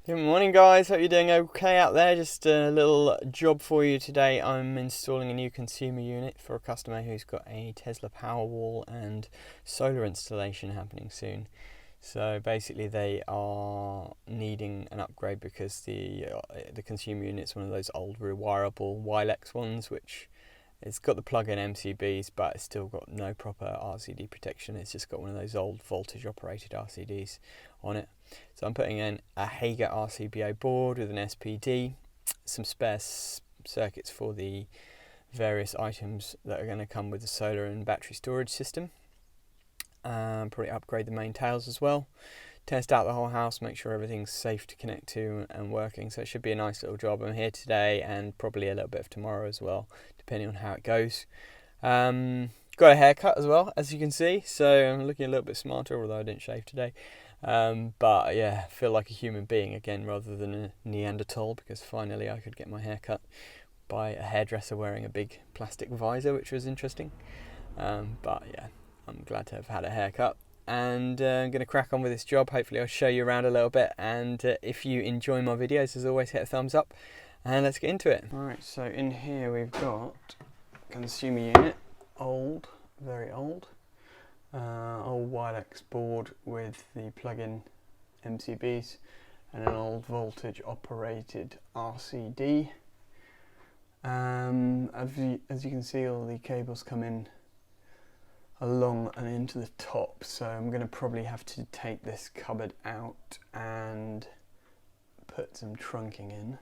Good morning guys, hope you're doing okay out there. Just a little job for you today. I'm installing a new consumer unit for a customer who's got a Tesla Powerwall and solar installation happening soon. So basically they are needing an upgrade because the consumer unit's one of those old rewirable Wylex ones, which it's got the plug-in MCBs but it's still got no proper RCD protection. It's just got one of those old voltage operated RCDs on it. So I'm putting in a Hager RCBO board with an SPD, some spare circuits for the various items that are going to come with the solar and battery storage system. Probably upgrade the main tails as well. Test out the whole house, make sure everything's safe to connect to and working. So it should be a nice little job. I'm here today and probably a little bit of tomorrow as well, depending on how it goes. Got a haircut as well, as you can see, so I'm looking a little bit smarter, although I didn't shave today. But yeah, I feel like a human being again rather than a Neanderthal, because finally I could get my hair cut by a hairdresser wearing a big plastic visor, which was interesting. But yeah, I'm glad to have had a haircut, and I'm going to crack on with this job. Hopefully I'll show you around a little bit, and if you enjoy my videos, as always, hit a thumbs up and let's get into it. Alright, so in here we've got consumer unit, old, very old. Old Wylex board with the plug-in MCBs and an old voltage operated RCD. As you can see, all the cables come in along and into the top, so I'm going to probably have to take this cupboard out and put some trunking in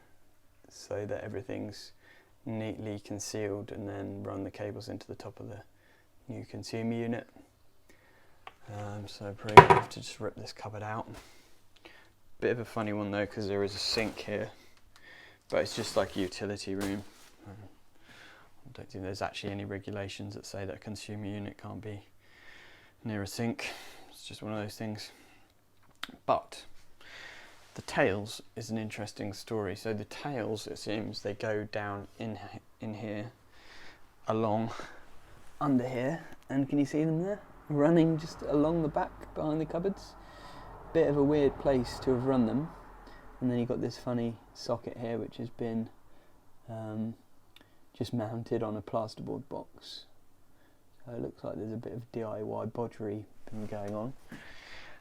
so that everything's neatly concealed, and then run the cables into the top of the new consumer unit. So probably going to have to just rip this cupboard out. Bit of a funny one though, because there is a sink here, but it's just like a utility room. I don't think there's actually any regulations that say that a consumer unit can't be near a sink. It's just one of those things. But the tails is an interesting story. So the tails, it seems, they go down in here, along under here, and can you see them there? Running just along the back behind the cupboards. Bit of a weird place to have run them. And then you've got this funny socket here which has been just mounted on a plasterboard box. So it looks like there's a bit of DIY bodgery been going on.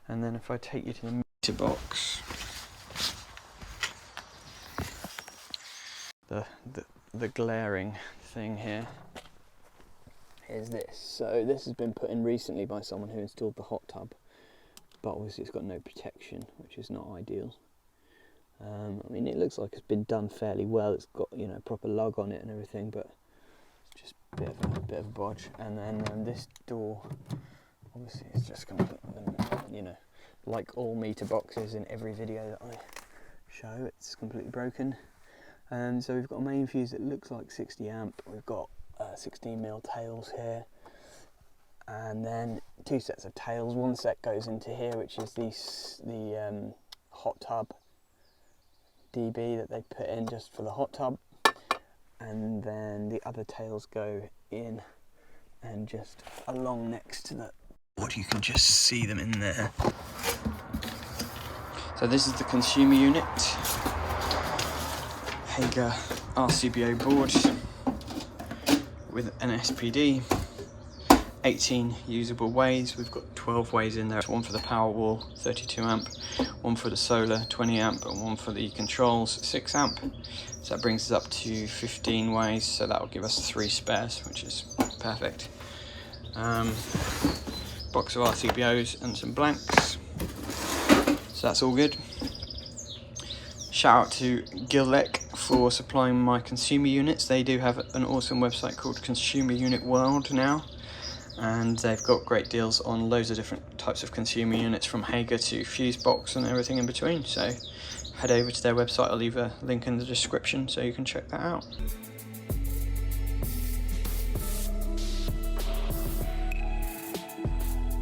And then if I take you to the meter box, the glaring thing here is this. So this has been put in recently by someone who installed the hot tub, but obviously it's got no protection, which is not ideal. I mean, it looks like it's been done fairly well. It's got, you know, proper lug on it and everything, but it's just a bit of a bodge. And then this door, obviously, it's just completely, you know, like all meter boxes in every video that I show, it's completely broken. And so we've got a main fuse that looks like 60 amp. We've got 16mm tails here, and then two sets of tails. One set goes into here, which is the hot tub DB that they put in just for the hot tub, and then the other tails go in and just along next to the board. You can just see them in there. So this is the consumer unit, Hager RCBO board with an SPD, 18 usable ways. We've got 12 ways in there. One for the Powerwall, 32 amp, one for the solar, 20 amp, and one for the controls, 6 amp. So that brings us up to 15 ways, so that will give us 3 spares, which is perfect. Box of RCBOs and some blanks, so that's all good. Shout out to Wylex for supplying my consumer units. They do have an awesome website called Consumer Unit World now, and they've got great deals on loads of different types of consumer units, from Hager to fuse box and everything in between. So head over to their website. I'll leave a link in the description so you can check that out.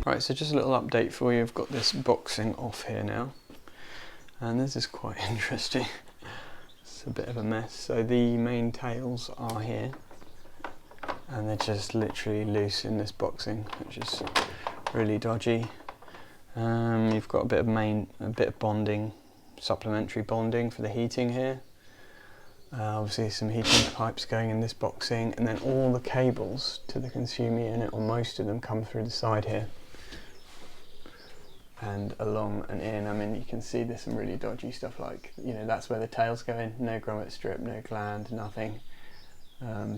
Right, so just a little update for you. I've got this boxing off here now, and this is quite interesting. It's a bit of a mess. So the main tails are here, and they're just literally loose in this boxing, which is really dodgy. You've got a bit of bonding supplementary bonding for the heating here. Obviously some heating pipes going in this boxing, and then all the cables to the consumer unit, or most of them, come through the side here and along and in. I mean, you can see there's some really dodgy stuff, like, you know, that's where the tails go in, no grommet strip, no gland, nothing.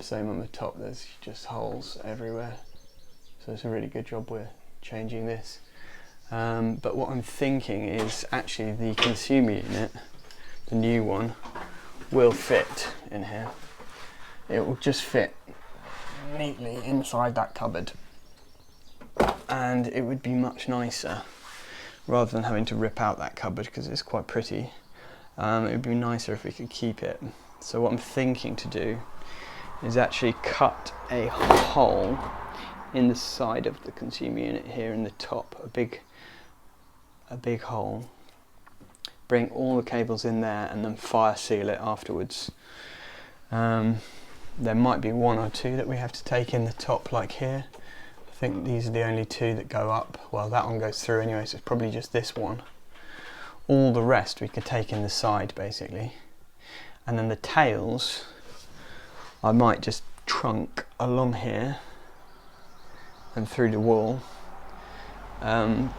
Same on the top, there's just holes everywhere. So it's a really good job we're changing this. But what I'm thinking is actually the consumer unit, the new one, will fit in here. It will just fit neatly inside that cupboard, and it would be much nicer rather than having to rip out that cupboard, because it's quite pretty. It would be nicer if we could keep it. So what I'm thinking to do is actually cut a hole in the side of the consumer unit here in the top, a big hole, bring all the cables in there and then fire seal it afterwards. There might be one or two that we have to take in the top, like here. I think these are the only two that go up. Well, that one goes through anyway, so it's probably just this one. All the rest we could take in the side, basically. And then the tails, I might just trunk along here and through the wall, and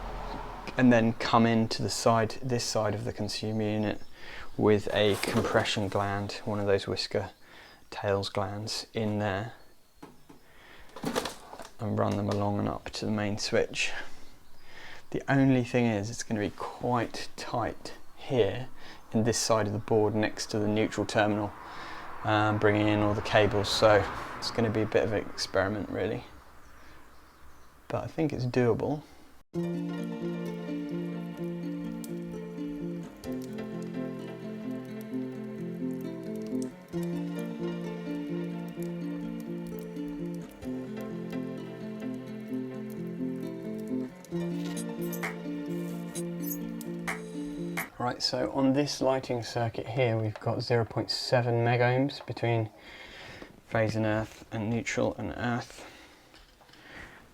then come into the side, this side of the consumer unit, with a compression gland, one of those whisker tails glands, in there, and run them along and up to the main switch. The only thing is, it's going to be quite tight here in this side of the board next to the neutral terminal, bringing in all the cables, so it's going to be a bit of an experiment really, but I think it's doable. Right, so on this lighting circuit here, we've got 0.7 megohms between phase and earth and neutral and earth.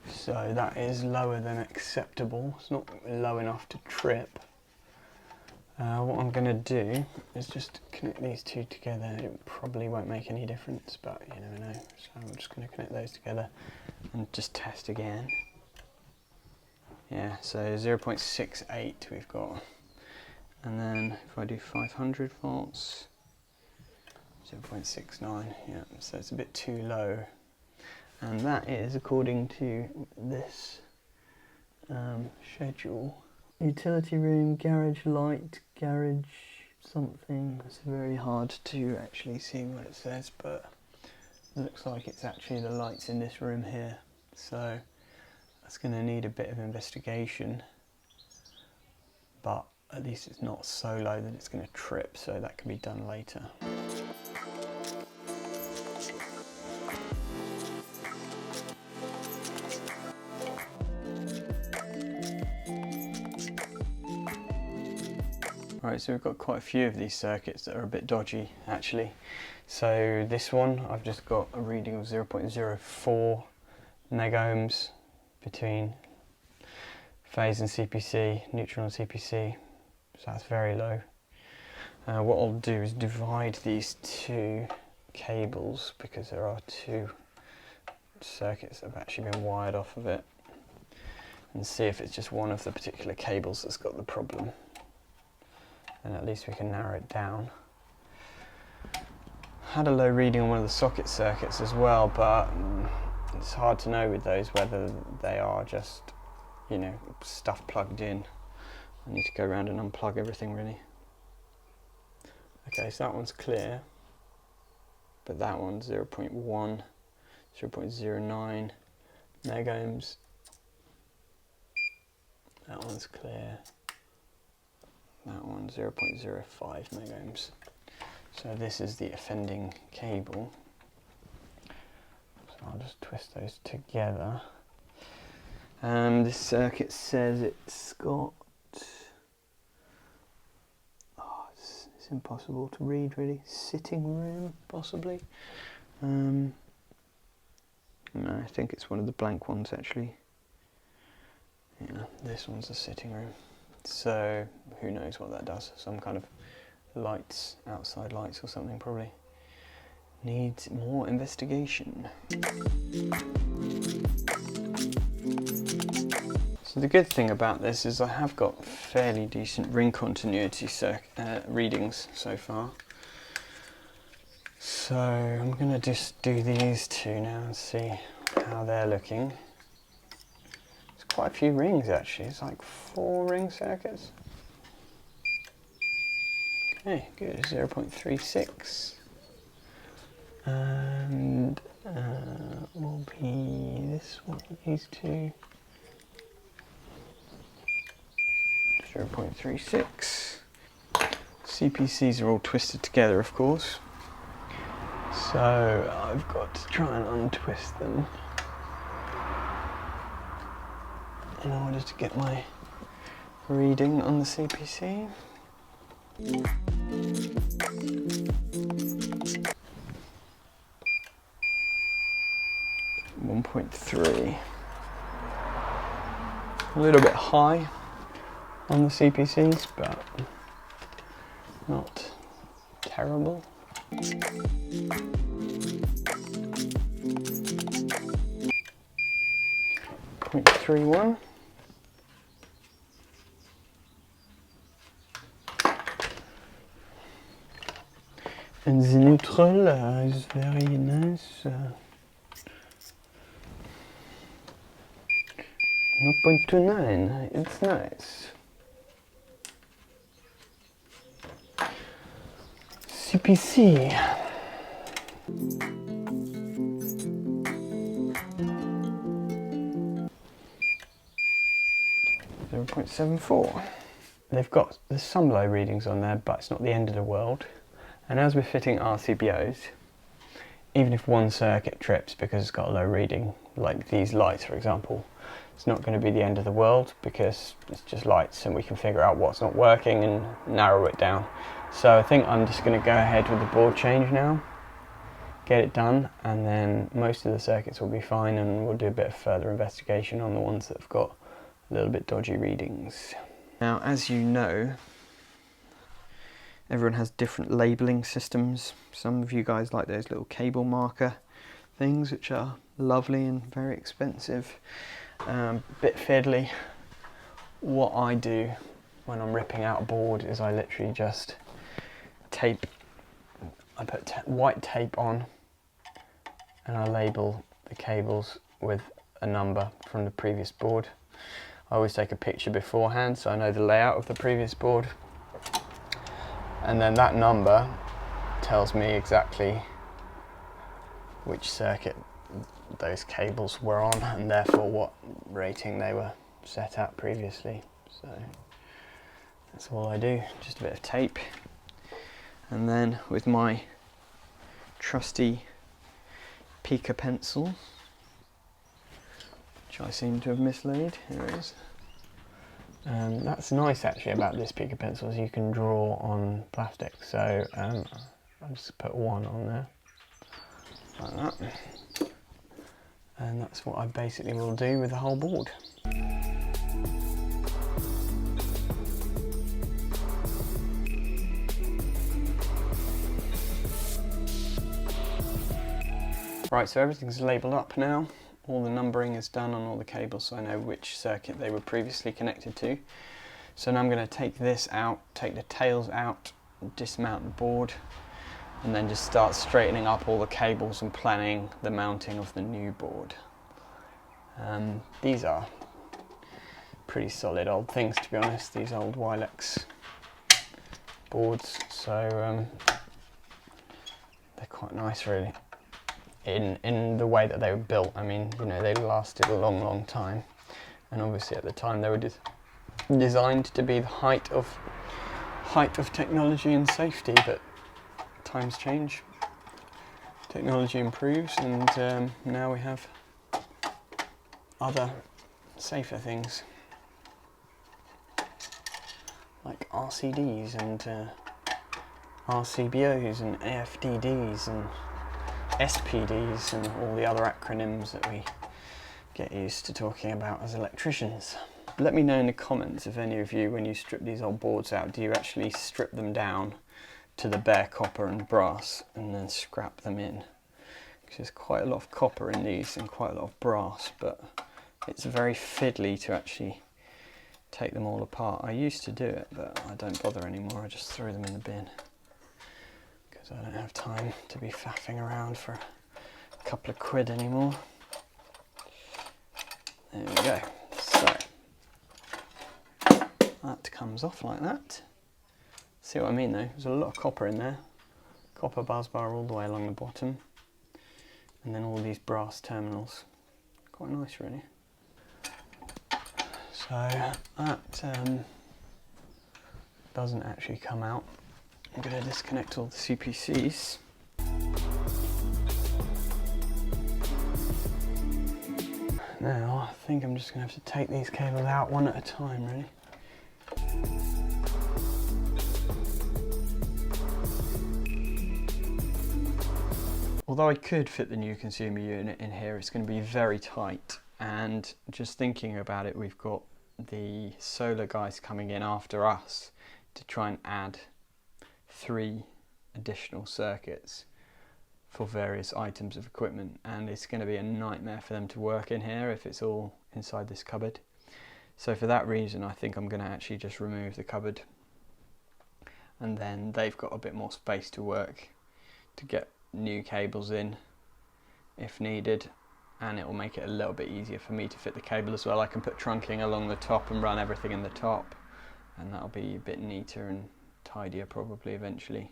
So that is lower than acceptable. It's not low enough to trip. What I'm going to do is just connect these two together. It probably won't make any difference, but you never know. So I'm just going to connect those together and just test again. Yeah, so 0.68 we've got. And then if I do 500 volts, 0.69, yeah, so it's a bit too low. And that is according to this schedule. Utility room, garage light, garage something. It's very hard to actually see what it says, but it looks like it's actually the lights in this room here. So that's going to need a bit of investigation, but at least it's not so low that it's going to trip, so that can be done later. Right, so we've got quite a few of these circuits that are a bit dodgy actually. So this one, I've just got a reading of 0.04 megohms between phase and CPC, neutral and CPC, so that's very low. What I'll do is divide these two cables, because there are two circuits that have actually been wired off of it, and see if it's just one of the particular cables that's got the problem. And at least we can narrow it down. Had a low reading on one of the socket circuits as well, but it's hard to know with those whether they are just, you know, stuff plugged in. I need to go around and unplug everything really. Okay, so that one's clear, but that one's 0.1, 0.09 megohms. That one's clear. That one 0.05 megohms. So this is the offending cable. So I'll just twist those together. This circuit says it's got, it's impossible to read really, sitting room possibly. No, I think it's one of the blank ones actually. Yeah, this one's a sitting room. So who knows what that does? Some kind of lights, outside lights or something probably. Needs more investigation. So the good thing about this is I have got fairly decent ring continuity readings so far. So I'm going to just do these two now and see how they're looking. It's quite a few rings actually, it's like 4 ring circuits. Okay, good, 0.36. And will be this one, these two. 0.36. CPCs are all twisted together, of course. So I've got to try and untwist them in order to get my reading on the CPC. 1.3. A little bit high on the CPCs, but not terrible. 0.31. And the neutral is very nice. 0.29, it's nice. CPC. 0.74. There's some low readings on there, but it's not the end of the world. And as we're fitting RCBOs, even if one circuit trips because it's got a low reading, like these lights for example, it's not going to be the end of the world because it's just lights and we can figure out what's not working and narrow it down. So I think I'm just going to go ahead with the board change now, get it done, and then most of the circuits will be fine, and we'll do a bit of further investigation on the ones that have got a little bit dodgy readings. Now, as you know, everyone has different labelling systems. Some of you guys like those little cable marker things, which are lovely and very expensive. Bit fiddly. What I do when I'm ripping out a board is I literally just tape, I put white tape on and I label the cables with a number from the previous board. I always take a picture beforehand so I know the layout of the previous board, and then that number tells me exactly which circuit those cables were on and therefore what rating they were set at previously. So that's all I do, just a bit of tape. And then with my trusty Pica pencil, which I seem to have mislaid, here it is. That's nice actually about this Pica pencil, is you can draw on plastic. So I'll just put 1 on there, like that. And that's what I basically will do with the whole board. Right, so everything's labelled up now. All the numbering is done on all the cables, so I know which circuit they were previously connected to. So now I'm going to take this out, take the tails out, dismount the board, and then just start straightening up all the cables and planning the mounting of the new board. These are pretty solid old things, to be honest, these old Wylex boards, so they're quite nice really. In the way that they were built, I mean, you know, they lasted a long time, and obviously at the time they were designed to be the height of technology and safety, but times change, technology improves, and now we have other safer things like RCDs and RCBOs and AFDDs and SPDs and all the other acronyms that we get used to talking about as electricians. Let me know in the comments if any of you, when you strip these old boards out, do you actually strip them down to the bare copper and brass and then scrap them in? Because there's quite a lot of copper in these and quite a lot of brass, but it's very fiddly to actually take them all apart. I used to do it, but I don't bother anymore. I just throw them in the bin because I don't have time to be faffing around for a couple of quid anymore. There we go. So that comes off like that. See what I mean though? There's a lot of copper in there. Copper buzz bar all the way along the bottom. And then all these brass terminals. Quite nice really. So that doesn't actually come out. I'm going to disconnect all the CPCs. Now I think I'm just going to have to take these cables out one at a time really. Although I could fit the new consumer unit in here, it's going to be very tight, and just thinking about it, we've got the solar guys coming in after us to try and add 3 additional circuits for various items of equipment, and it's going to be a nightmare for them to work in here if it's all inside this cupboard. So for that reason I think I'm going to actually just remove the cupboard, and then they've got a bit more space to work to get new cables in if needed, and it will make it a little bit easier for me to fit the cable as well. I can put trunking along the top and run everything in the top, and that'll be a bit neater and tidier probably eventually.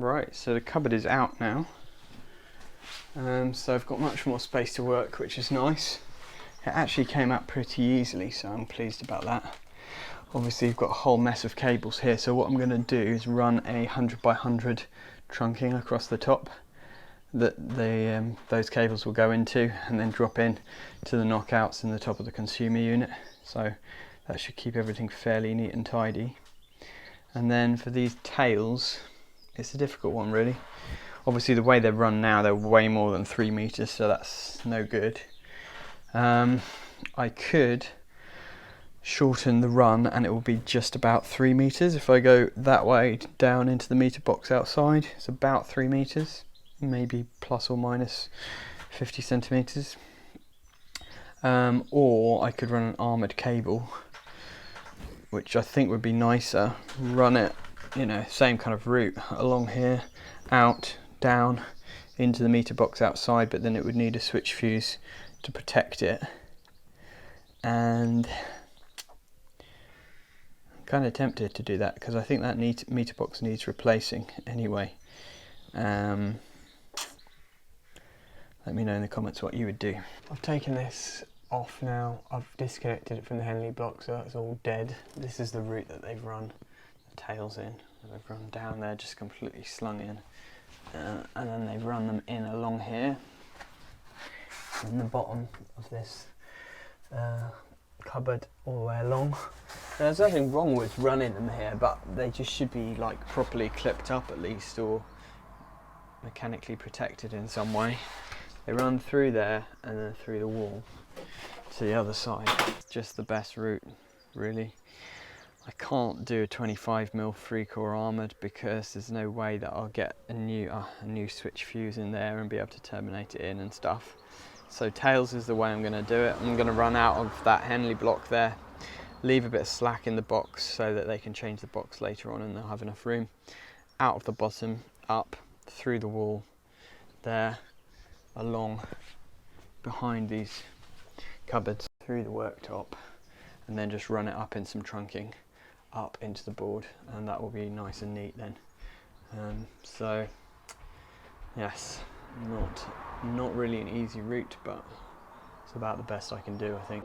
Right, so the cupboard is out now, so I've got much more space to work, which is nice. It actually came out pretty easily, so I'm pleased about that. Obviously you've got a whole mess of cables here, so what I'm going to do is run a 100 by 100 trunking across the top that those cables will go into, and then drop in to the knockouts in the top of the consumer unit. So that should keep everything fairly neat and tidy. And then for these tails, it's a difficult one really. Obviously the way they're run now, they're way more than 3 meters, so that's no good. I could shorten the run and it will be just about 3 meters. If I go that way down into the meter box outside, it's about 3 meters, maybe plus or minus 50 centimeters. Or I could run an armoured cable, which I think would be nicer. Run it, you know, same kind of route along here, out, down into the meter box outside, but then it would need a switch fuse to protect it. And I'm kind of tempted to do that because I think that meter box needs replacing anyway. Let me know in the comments what you would do. I've taken this off now. I've disconnected it from the Henley block, so that's all dead. This is the route that they've run the tails in. They've run down there, just completely slung in, and then they've run them in along here in the bottom of this cupboard all the way along. There's nothing wrong with running them here, but they just should be like properly clipped up at least, or mechanically protected in some way. They run through there and then through the wall to the other side. Just the best route really. I can't do a 25mm 3-core armoured because there's no way that I'll get a new switch fuse in there and be able to terminate it in and stuff. So tails is the way I'm going to do it. I'm going to run out of that Henley block there, leave a bit of slack in the box so that they can change the box later on and they'll have enough room. Out of the bottom, up, through the wall, there, along, behind these cupboards, through the worktop, and then just run it up in some trunking up into the board, and that will be nice and neat then. So yes, not really an easy route, but it's about the best I can do, I think.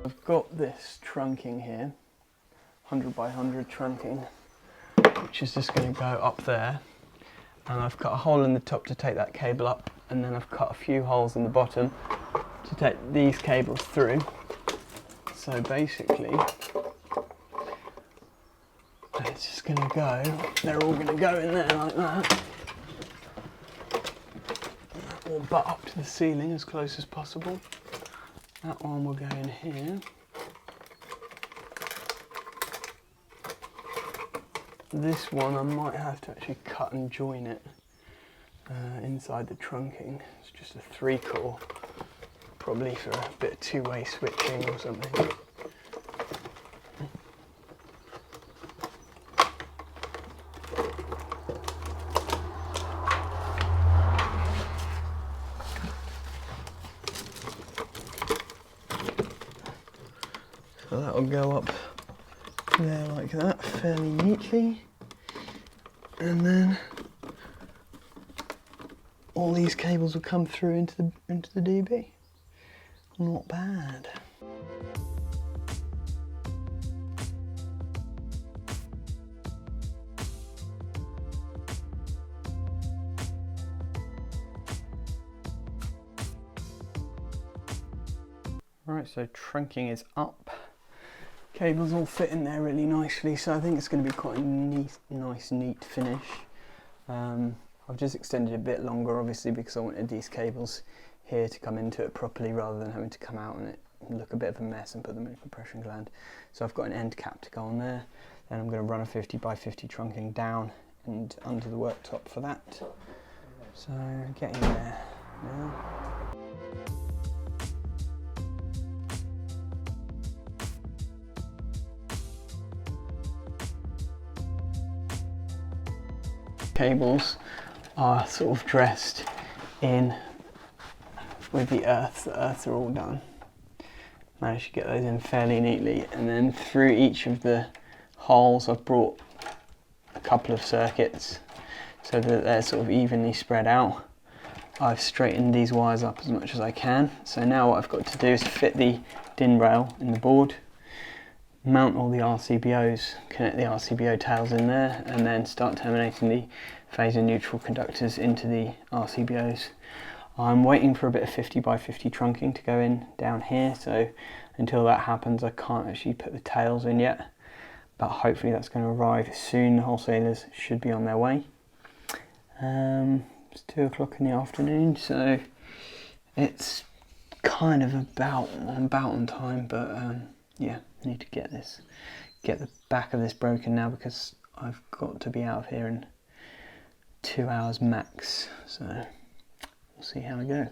I've got this trunking here, 100 by 100 trunking, which is just going to go up there. And I've cut a hole in the top to take that cable up, and then I've cut a few holes in the bottom to take these cables through. So basically, it's just going to go, they're all going to go in there like that. That will butt up to the ceiling as close as possible. That one will go in here. This one I might have to actually cut and join it inside the trunking. It's just a 3-core, probably for a bit of two-way switching or something. So that will go up there like that, fairly neatly, and then all these cables will come through into the DB. Not bad. Right, so trunking is up. Cables all fit in there really nicely, so I think it's going to be quite a nice, neat finish. I've just extended it a bit longer, obviously, because I wanted these cables here to come into it properly rather than having to come out and it look a bit of a mess and put them in a compression gland. So I've got an end cap to go on there, then I'm going to run a 50 by 50 trunking down and under the worktop for that. So getting there now. Cables are sort of dressed in with the earths are all done. Managed to get those in fairly neatly, and then through each of the holes I've brought a couple of circuits so that they're sort of evenly spread out. I've straightened these wires up as much as I can, so now what I've got to do is fit the DIN rail in the board, mount all the RCBOs, connect the RCBO tails in there, and then start terminating the phase and neutral conductors into the RCBOs. I'm waiting for a bit of 50 by 50 trunking to go in down here, so until that happens I can't actually put the tails in yet, but hopefully that's going to arrive soon. The wholesalers should be on their way. It's 2 o'clock in the afternoon, so it's kind of about on time, but yeah, I need to get the back of this broken now because I've got to be out of here in 2 hours max, so we'll see how I go.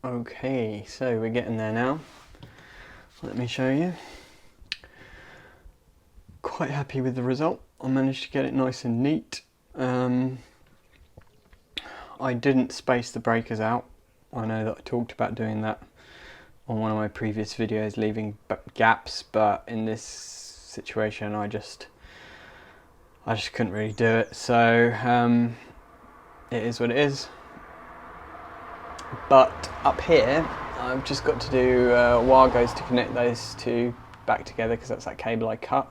Okay, so we're getting there now. Let me show you. Quite happy with the result. I managed to get it nice and neat. I didn't space the breakers out. I know that I talked about doing that on one of my previous videos, leaving gaps, but in this situation I just couldn't really do it, so it is what it is. But up here I've just got to do wire goes to connect those two back together because that's that cable I cut.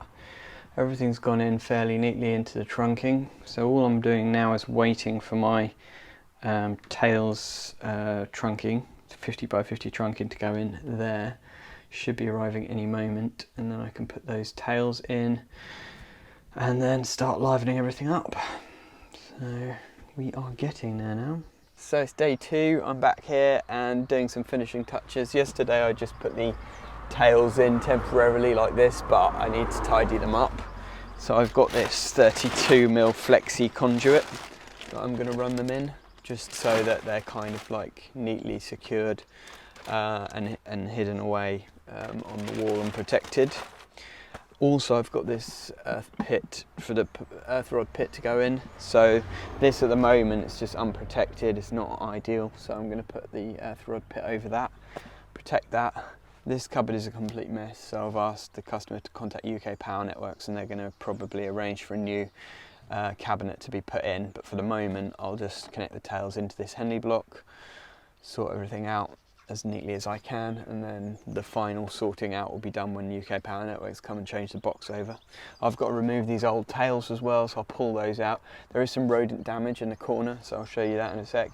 Everything's gone in fairly neatly into the trunking, so all I'm doing now is waiting for my tails trunking, 50 by 50 trunking to go in there. Should be arriving any moment, and then I can put those tails in and then start livening everything up. So we are getting there now. So it's day 2, I'm back here and doing some finishing touches. Yesterday I just put the tails in temporarily like this, but I need to tidy them up. So I've got this 32mm flexi conduit that I'm going to run them in, just so that they're kind of like neatly secured and hidden away on the wall and protected. Also I've got this earth pit for the earth rod pit to go in, so this at the moment it's just unprotected, it's not ideal, so I'm going to put the earth rod pit over that, protect that, This cupboard is a complete mess, so I've asked the customer to contact UK Power Networks and they're going to probably arrange for a new cabinet to be put in, but for the moment I'll just connect the tails into this Henley block, sort everything out as neatly as I can, and then the final sorting out will be done when UK Power Networks come and change the box over. I've got to remove these old tails as well, so I'll pull those out. There is some rodent damage in the corner, so I'll show you that in a sec.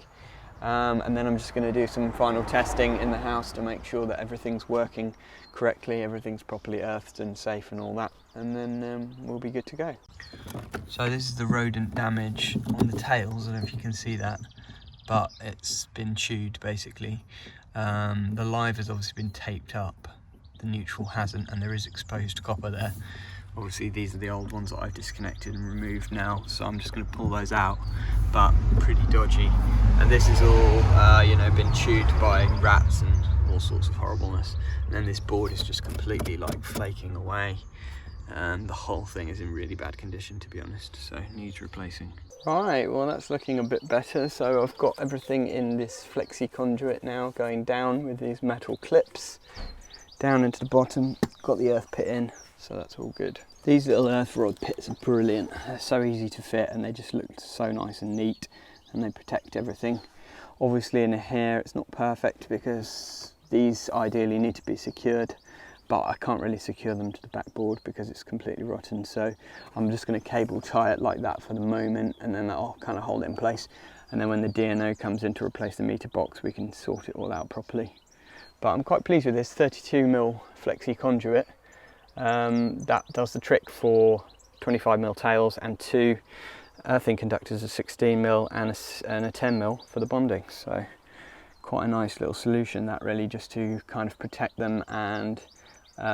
And then I'm just going to do some final testing in the house to make sure that everything's working correctly, everything's properly earthed and safe and all that, and then we'll be good to go. So this is the rodent damage on the tails. I don't know if you can see that, but it's been chewed basically. The live has obviously been taped up, the neutral hasn't, and there is exposed copper there. Obviously these are the old ones that I've disconnected and removed now, so I'm just going to pull those out, but pretty dodgy. And this is all, you know, been chewed by rats and all sorts of horribleness. And then this board is just completely like flaking away, and the whole thing is in really bad condition, to be honest, so needs replacing. Right, well that's looking a bit better. So I've got everything in this flexi conduit now, going down with these metal clips down into the bottom. Got the earth pit in, so that's all good. These little earth rod pits are brilliant. They're so easy to fit and they just look so nice and neat, and they protect everything. Obviously in here it's not perfect because these ideally need to be secured, but I can't really secure them to the backboard because it's completely rotten, so I'm just going to cable tie it like that for the moment, and then that'll kind of hold it in place, and then when the DNO comes in to replace the meter box we can sort it all out properly. But I'm quite pleased with this 32mm flexi conduit. That does the trick for 25mm tails and 2 earthing conductors of 16mm and a 10mm for the bonding, so quite a nice little solution that, really, just to kind of protect them and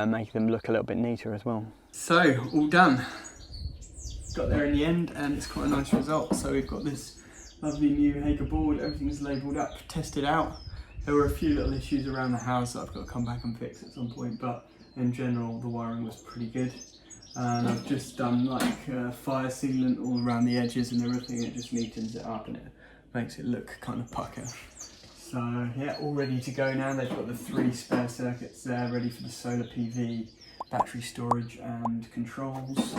make them look a little bit neater as well. So all done, got there in the end, and it's quite a nice result. So we've got this lovely new Hager board, everything's labelled up, tested out. There were a few little issues around the house that I've got to come back and fix at some point, but in general the wiring was pretty good. And I've just done like fire sealant all around the edges and everything. It just neatens it up and it makes it look kind of pucker. So yeah, all ready to go now. They've got the 3 spare circuits there ready for the solar PV, battery storage and controls,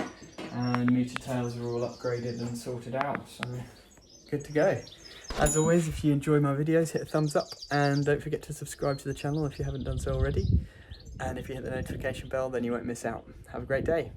and meter tails are all upgraded and sorted out, so good to go. As always, if you enjoy my videos, hit a thumbs up and don't forget to subscribe to the channel if you haven't done so already. And if you hit the notification bell, then you won't miss out. Have a great day.